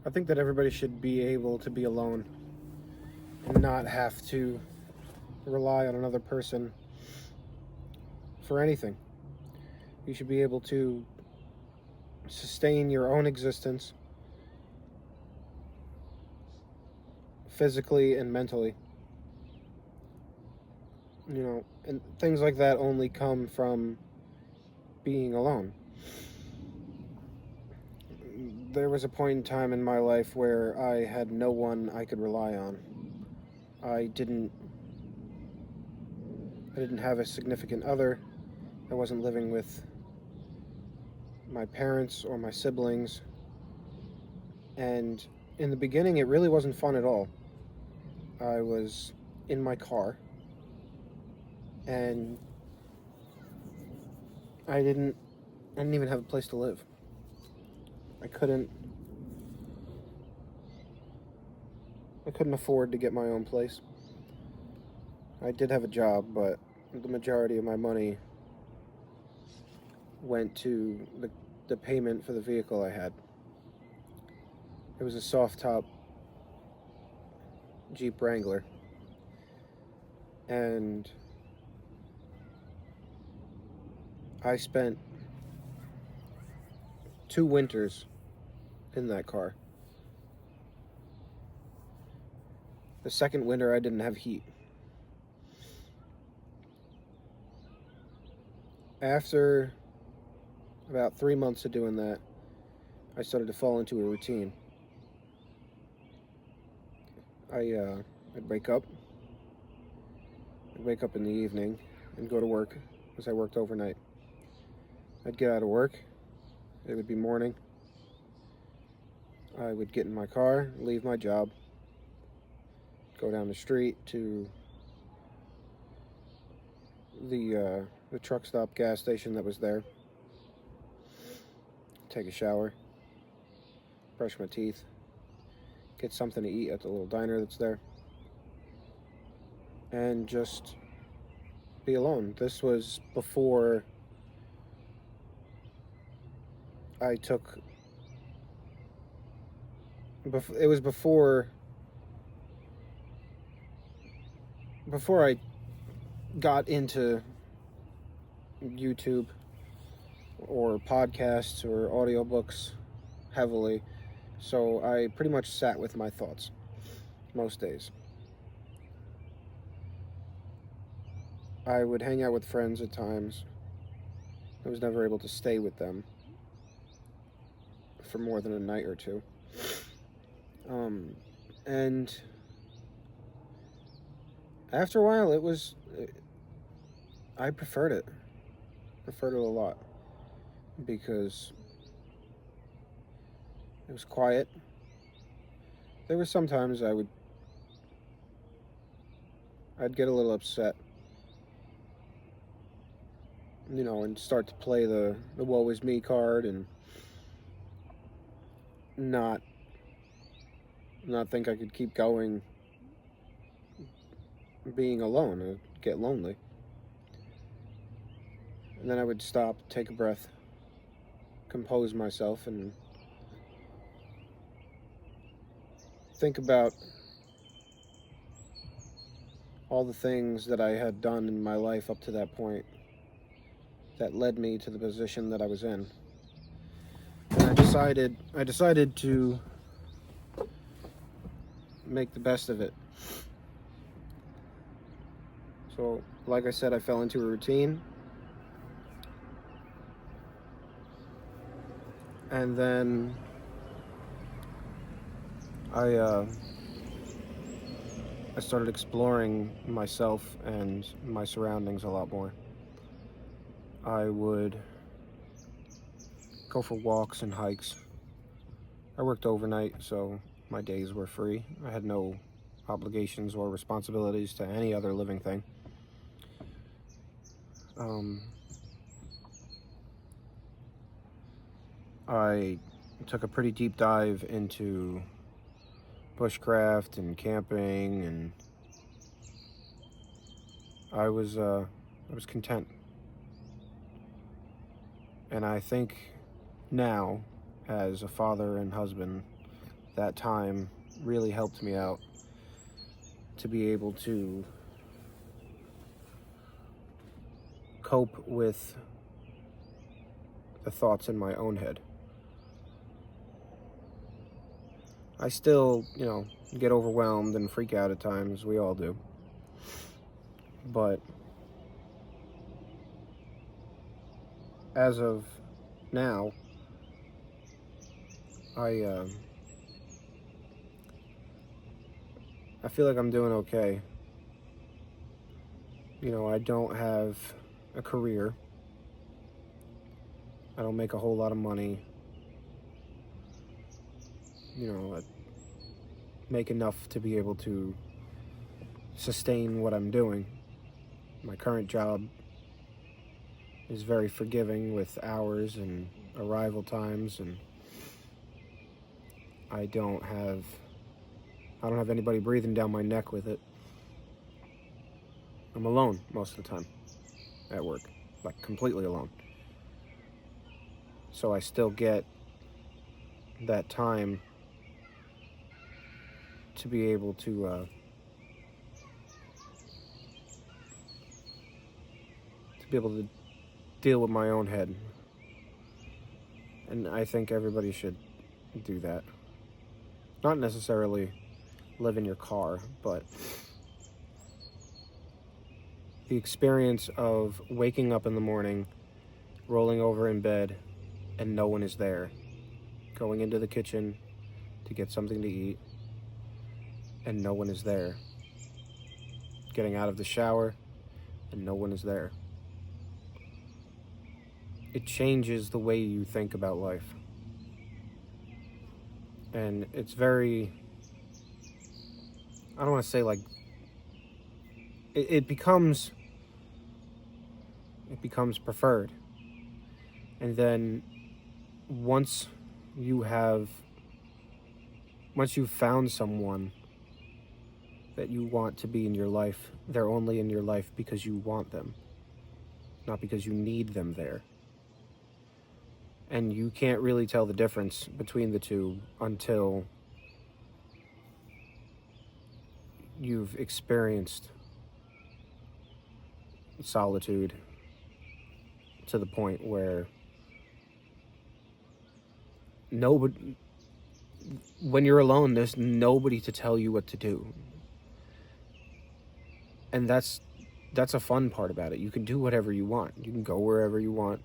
I think that everybody should be able to be alone and not have to rely on another person for anything. You should be able to sustain your own existence physically and mentally. And things like that only come from being alone. There was a point in time in my life where I had no one I could rely on. I didn't I didn't have a significant other. I wasn't living with my parents or my siblings. And in the beginning, it really wasn't fun at all. I was in my car and I didn't even have a place to live. I couldn't I couldn't afford to get my own place. I did have a job, but the majority of my money went to the payment for the vehicle I had. It was a soft top Jeep Wrangler. And I spent 2 winters in that car. The second winter, I didn't have heat. After about 3 months of doing that, I started to fall into a routine. I'd wake up in the evening and go to work because I worked overnight. I'd get out of work. It would be morning. I would get in my car, leave my job, go down the street to the truck stop gas station that was there, take a shower, brush my teeth, get something to eat at the little diner that's there, and just be alone. This was before I took. It was before I got into YouTube or podcasts or audiobooks heavily. So I pretty much sat with my thoughts most days. I would hang out with friends at times. I was never able to stay with them for more than a night or two. And after a while, I preferred it. Preferred it a lot because it was quiet. There were some times I'd get a little upset, and start to play the woe is me card and not think I could keep going being alone. I'd get lonely. And then I would stop, take a breath, compose myself, and think about all the things that I had done in my life up to that point that led me to the position that I was in. And I decided to make the best of it. So, like I said, I fell into a routine. And then I started exploring myself and my surroundings a lot more. I would go for walks and hikes. I worked overnight, so my days were free. I had no obligations or responsibilities to any other living thing. I took a pretty deep dive into bushcraft and camping, and I was content. And I think now, as a father and husband, that time really helped me out to be able to cope with the thoughts in my own head. I still, get overwhelmed and freak out at times. We all do. But as of now, I feel like I'm doing okay. I don't have a career. I don't make a whole lot of money. I make enough to be able to sustain what I'm doing. My current job is very forgiving with hours and arrival times, and I don't have anybody breathing down my neck with it. I'm alone most of the time at work, like completely alone. So I still get that time to be able to deal with my own head. And I think everybody should do that. Not necessarily live in your car, but the experience of waking up in the morning, rolling over in bed, and no one is there. Going into the kitchen to get something to eat, and no one is there. Getting out of the shower, and no one is there. It changes the way you think about life. And it's very, I don't want to say like, it becomes preferred. And then once you've found someone that you want to be in your life, they're only in your life because you want them, not because you need them there. And you can't really tell the difference between the two until you've experienced solitude to the point where when you're alone, there's nobody to tell you what to do. And that's a fun part about it. You can do whatever you want. You can go wherever you want.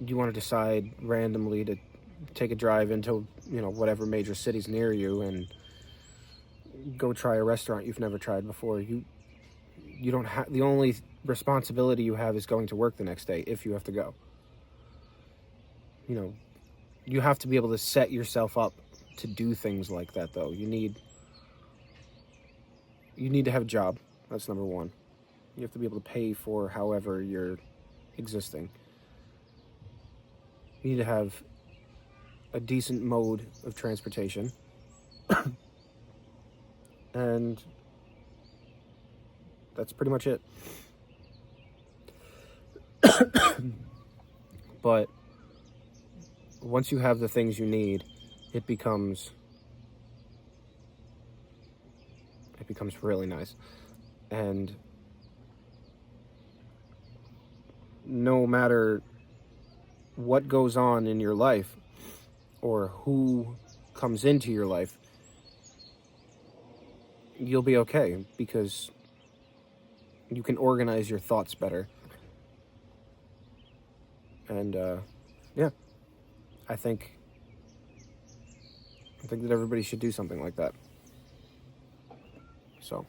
You want to decide randomly to take a drive into, whatever major city's near you and go try a restaurant you've never tried before. You don't have, the only responsibility you have is going to work the next day if you have to go. You have to be able to set yourself up to do things like that, though. You need to have a job. That's number one. You have to be able to pay for however you're existing. You need to have a decent mode of transportation. And that's pretty much it. But once you have the things you need, it becomes really nice. And no matter what goes on in your life or who comes into your life, you'll be okay because you can organize your thoughts better. And yeah, I think that everybody should do something like that. So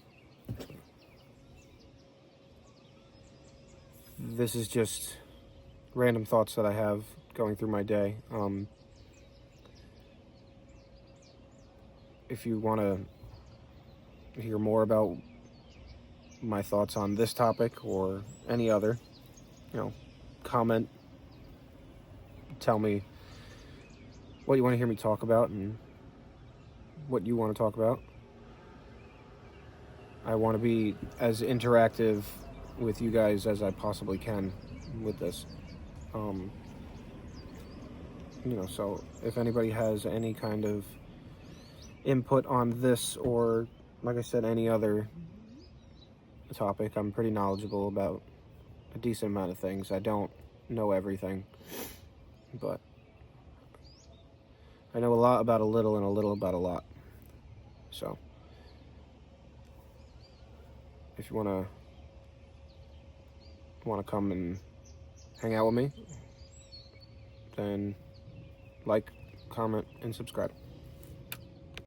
this is just random thoughts that I have going through my day. If you want to hear more about my thoughts on this topic or any other, comment, tell me what you want to hear me talk about and what you want to talk about. I want to be as interactive with you guys as I possibly can with this. So if anybody has any kind of input on this, or like I said, any other topic, I'm pretty knowledgeable about a decent amount of things. I don't know everything, but I know a lot about a little and a little about a lot. So if you want to come and hang out with me, then like, comment, and subscribe.